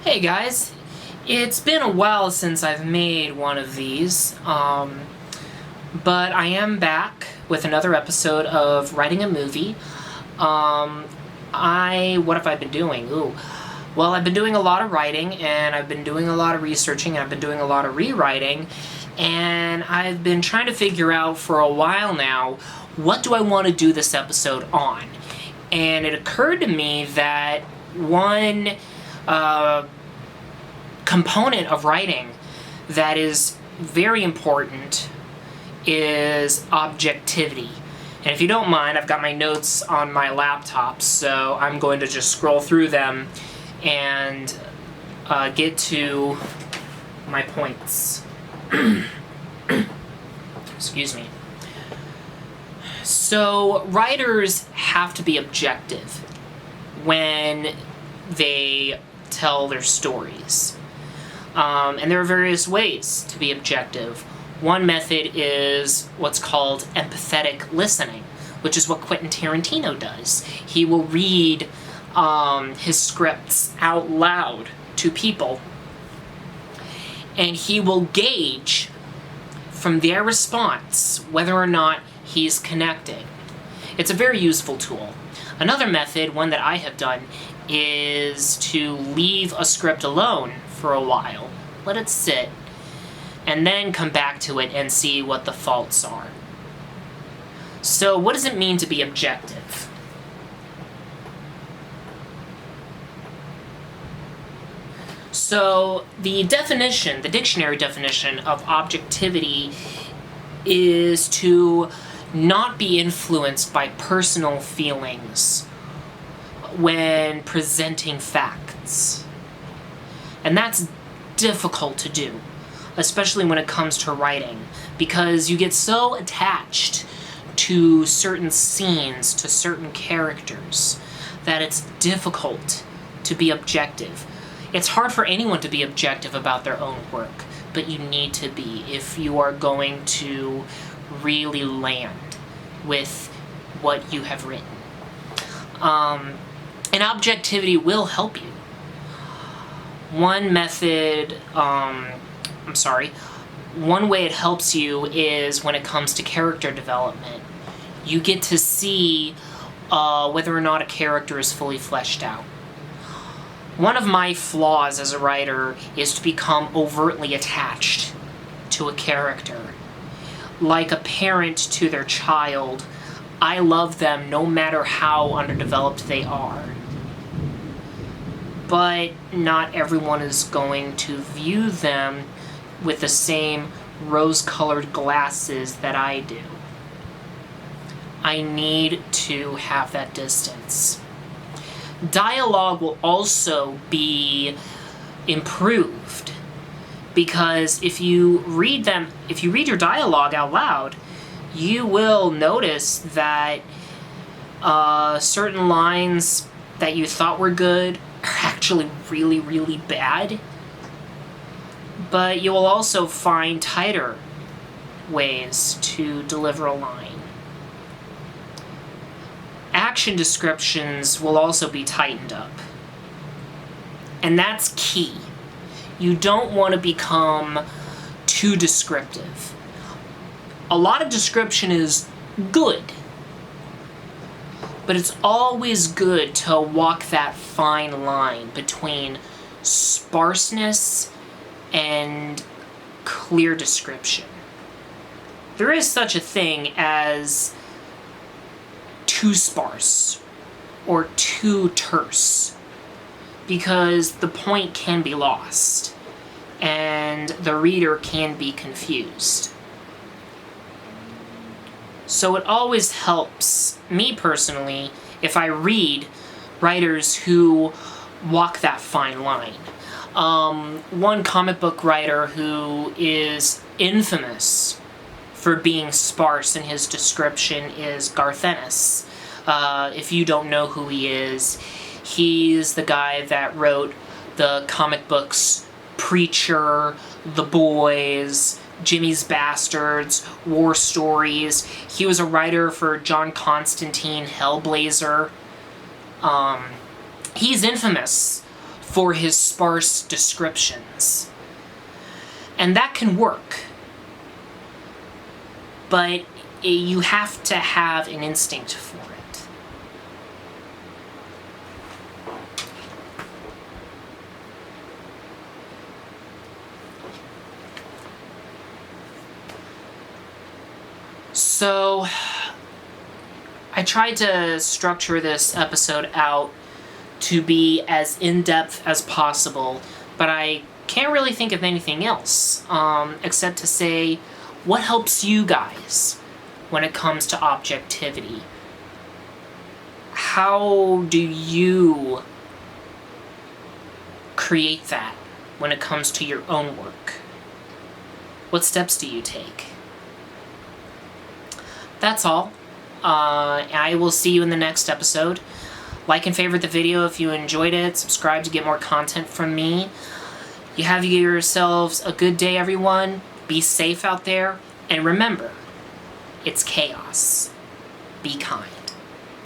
Hey guys, it's been a while since I've made one of these, but I am back with another episode of writing a movie. What have I been doing? Well, I've been doing a lot of writing, and I've been doing a lot of researching, and I've been doing a lot of rewriting, and I've been trying to figure out for a while now, what do I want to do this episode on? And it occurred to me that one component of writing that is very important is objectivity. And if you don't mind, I've got my notes on my laptop, so I'm going to just scroll through them and get to my points. Excuse me. So, writers have to be objective when they tell their stories. And there are various ways to be objective. One method is what's called empathetic listening, which is what Quentin Tarantino does. He will read his scripts out loud to people, and he will gauge from their response whether or not he's connecting. It's a very useful tool. Another method, one that I have done, is to leave a script alone for a while, let it sit, and then come back to it and see what the faults are. So, what does it mean to be objective? So, the dictionary definition of objectivity is to not be influenced by personal feelings when presenting facts. And that's difficult to do, especially when it comes to writing, because you get so attached to certain scenes, to certain characters, that it's difficult to be objective. It's hard for anyone to be objective about their own work, but you need to be if you are going to really land with what you have written. And objectivity will help you. One way it helps you is when it comes to character development. You get to see whether or not a character is fully fleshed out. One of my flaws as a writer is to become overtly attached to a character. Like a parent to their child, I love them no matter how underdeveloped they are. But not everyone is going to view them with the same rose-colored glasses that I do. I need to have that distance. Dialogue will also be improved, because if you read your dialogue out loud, you will notice that certain lines that you thought were good are actually really, really bad. But you will also find tighter ways to deliver a line. Action descriptions will also be tightened up. And that's key. You don't want to become too descriptive. A lot of description is good, but it's always good to walk that fine line between sparseness and clear description. There is such a thing as too sparse or too terse, because the point can be lost and the reader can be confused. So it always helps me personally if I read writers who walk that fine line. One comic book writer who is infamous for being sparse in his description is Garth Ennis. If you don't know who he is, he's the guy that wrote the comic books Preacher, The Boys, Jimmy's Bastards, War Stories. He was a writer for John Constantine, Hellblazer. He's infamous for his sparse descriptions. And that can work. But you have to have an instinct for it. So, I tried to structure this episode out to be as in-depth as possible, but I can't really think of anything else, except to say, what helps you guys when it comes to objectivity? How do you create that when it comes to your own work? What steps do you take? That's all. I will see you in the next episode. Like and favorite the video if you enjoyed it. Subscribe to get more content from me. You have yourselves a good day, everyone. Be safe out there. And remember, it's chaos. Be kind.